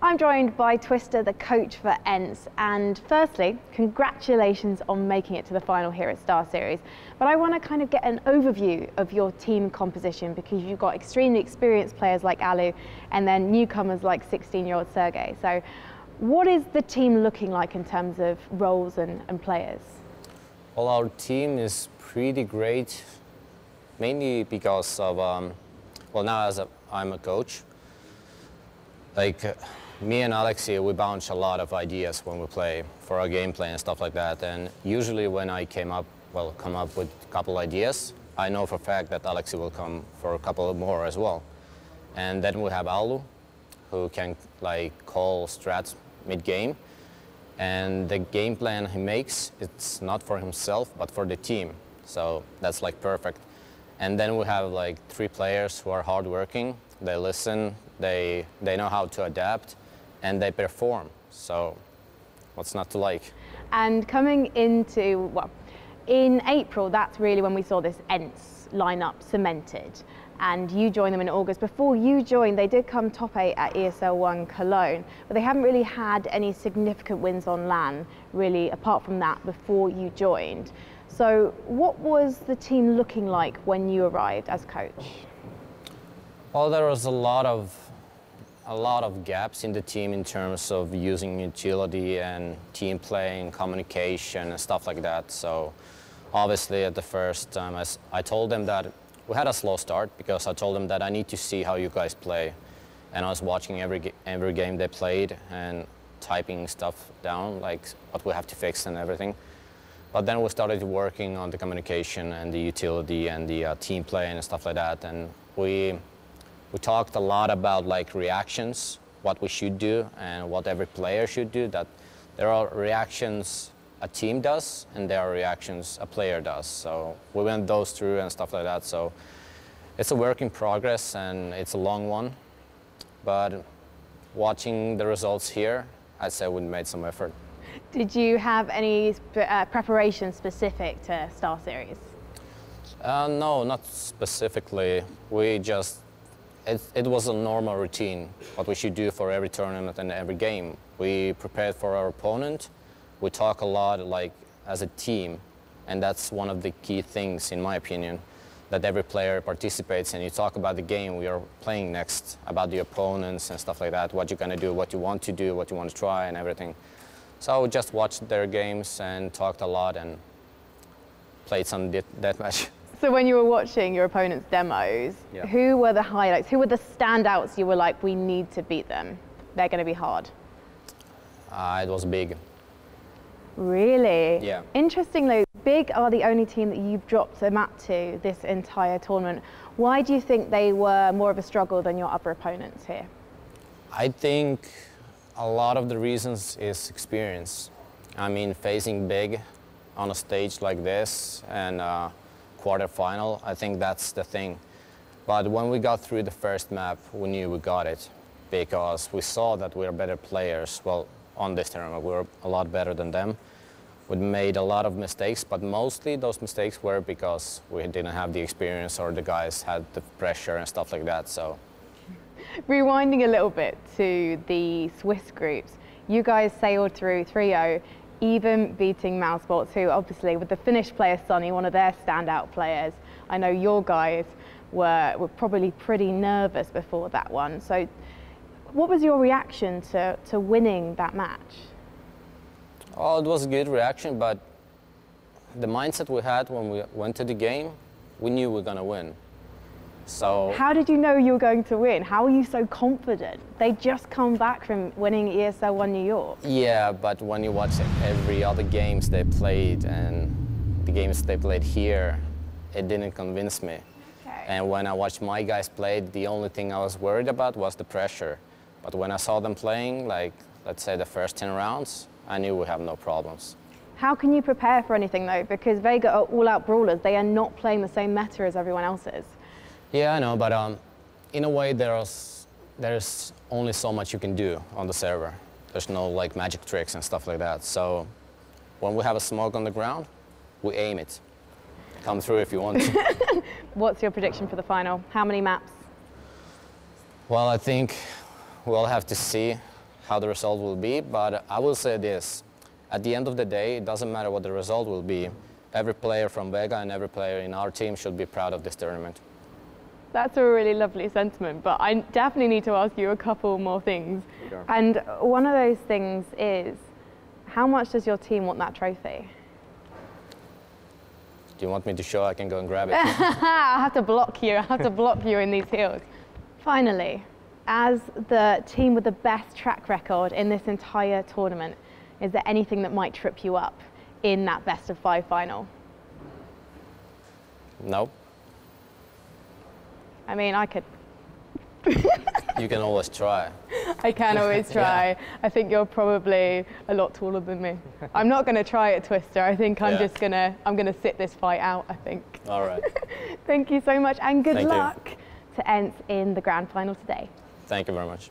I'm joined by Twista, the coach for ENCE, and firstly, congratulations on making it to the final here at StarSeries. But I want to kind of get an overview of your team composition because you've got extremely experienced players like Alu and then newcomers like 16-year-old Sergey. So what is the team looking like in terms of roles and players? Well, our team is pretty great, mainly because of, well, now I'm a coach. Like me and Alexi, we bounce a lot of ideas when we play for our gameplay and stuff like that. And usually when I come up with a couple ideas, I know for a fact that Alexi will come for a couple more as well. And then we have Alu, who can like call strats mid-game. And the game plan he makes, it's not for himself, but for the team. So that's like perfect. And then we have like 3 players who are hardworking. They listen, they know how to adapt, and they perform. So what's not to like? And coming into, well, in April, that's really when we saw this ENCE lineup cemented. And you joined them in August. Before you joined, they did come top 8 at ESL 1 Cologne, but they haven't really had any significant wins on LAN, really, apart from that, before you joined. So what was the team looking like when you arrived as coach? Well, there was a lot of gaps in the team in terms of using utility and team play and communication and stuff like that. So obviously at the first time, I told them that we had a slow start because I told them that I need to see how you guys play. And I was watching every game they played and typing stuff down, like what we have to fix and everything. But then we started working on the communication and the utility and the team play and stuff like that. And we talked a lot about like reactions, what we should do and what every player should do. That there are reactions a team does and there are reactions a player does. So we went those through and stuff like that. So it's a work in progress and it's a long one. But watching the results here, I'd say we made some effort. Did you have any preparation specific to StarSeries? No, not specifically. We just, it was a normal routine, what we should do for every tournament and every game. We prepared for our opponent. We talk a lot like as a team, and that's one of the key things, in my opinion, that every player participates and you talk about the game we are playing next, about the opponents and stuff like that, what you're going to do, what you want to do, what you want to try and everything. So we just watched their games and talked a lot and played some deathmatch. So when you were watching your opponent's demos, yeah, who were the highlights? Who were the standouts you were like, we need to beat them? They're going to be hard. It was Big. Really? Yeah. Interestingly, Big are the only team that you've dropped a map to this entire tournament. Why do you think they were more of a struggle than your other opponents here? I think a lot of the reasons is experience. I mean, facing Big on a stage like this and quarterfinal, I think that's the thing. But when we got through the first map, we knew we got it because we saw that we were better players. Well, on this tournament, we were a lot better than them. We made a lot of mistakes, but mostly those mistakes were because we didn't have the experience or the guys had the pressure and stuff like that. So, rewinding a little bit to the Swiss groups, you guys sailed through 3-0, even beating Mousesports, who obviously, with the Finnish player Sonny, one of their standout players, I know your guys were probably pretty nervous before that one. So what was your reaction to winning that match? Oh, it was a good reaction, but the mindset we had when we went to the game, we knew we were going to win. So how did you know you were going to win? How are you so confident? They just come back from winning ESL 1 New York. Yeah, but when you watch every other games they played and the games they played here, it didn't convince me. Okay. And when I watched my guys play, the only thing I was worried about was the pressure. But when I saw them playing, like, let's say the first 10 rounds, I knew we have no problems. How can you prepare for anything, though? Because Vega are all-out brawlers. They are not playing the same meta as everyone else is. Yeah, I know, but in a way, there's only so much you can do on the server. There's no, like, magic tricks and stuff like that. So when we have a smoke on the ground, we aim it. Come through if you want to. What's your prediction for the final? How many maps? Well, I think we'll have to see how the result will be, but I will say this. At the end of the day, it doesn't matter what the result will be. Every player from Vega and every player in our team should be proud of this tournament. That's a really lovely sentiment, but I definitely need to ask you a couple more things. Sure. And one of those things is, how much does your team want that trophy? Do you want me to show? I can go and grab it. I have to block you. I have to block you in these heels. Finally, as the team with the best track record in this entire tournament, is there anything that might trip you up in that best of 5 final? Nope. I mean, I could. You can always try. I can always try. Yeah. I think you're probably a lot taller than me. I'm not going to try it, Twista. I think I'm just I'm gonna sit this fight out, I think. All right. Thank you so much, and good Thank luck to ENCE in the grand final today. Thank you very much.